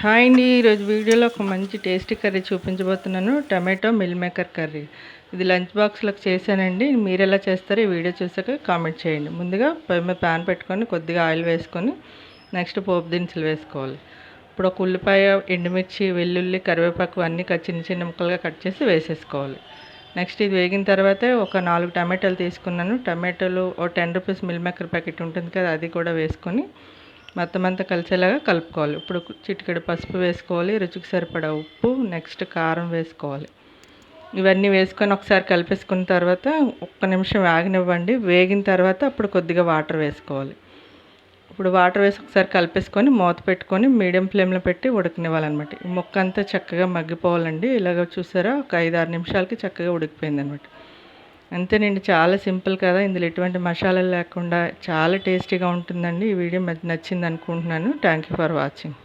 Hi అండి. ఈరోజు వీడియోలో ఒక మంచి టేస్టీ కర్రీ చూపించబోతున్నాను. Tomato meal maker curry. ఇది లంచ్ బాక్స్‌లోకి చేశానండి. మీరు ఎలా చేస్తారో ఈ వీడియో చూసాక కామెంట్ చేయండి. ముందుగా పొయ్యి మీద పాన్ పెట్టుకొని కొద్దిగా ఆయిల్ వేసుకొని నెక్స్ట్ పోపు దినుసులు వేసుకోవాలి. ఇప్పుడు ఒక ఉల్లిపాయ, ఎండుమిర్చి, వెల్లుల్లి, కరివేపాకు అన్నీ చిన్న చిన్న ముక్కలుగా కట్ చేసి వేసేసుకోవాలి. నెక్స్ట్ ఇది వేగిన తర్వాత ఒక 4 టమాటాలు తీసుకున్నాను. టమాటాలు ఓ 10 రూపీస్ మిల్ మేకర్ ప్యాకెట్ ఉంటుంది కదా, అది కూడా వేసుకొని మొత్తం అంతా కలిసేలాగా కలుపుకోవాలి. ఇప్పుడు చిటికెడు పసుపు వేసుకోవాలి, రుచికి సరిపడా ఉప్పు, నెక్స్ట్ కారం వేసుకోవాలి. ఇవన్నీ వేసుకొని ఒకసారి కలిపేసుకున్న తర్వాత ఒక్క నిమిషం వేగనివ్వండి. వేగిన తర్వాత అప్పుడు కొద్దిగా వాటర్ వేసుకోవాలి. ఇప్పుడు వాటర్ వేసి ఒకసారి కలిపేసుకొని మూత పెట్టుకొని మీడియం ఫ్లేమ్లో పెట్టి ఉడకనివ్వాలన్నమాట. ఈ ముక్క అంతా చక్కగా మగ్గిపోవాలండి. ఇలాగ చూసారా, ఒక 5-6 నిమిషాలకి చక్కగా ఉడికిపోయింది అనమాట. అంతేనండి, చాలా సింపుల్ కదా. ఇందులో ఎటువంటి మసాలాలు లేకుండా చాలా టేస్టీగా ఉంటుందండి. ఈ వీడియో నచ్చింది అనుకుంటున్నాను. Thank you for watching.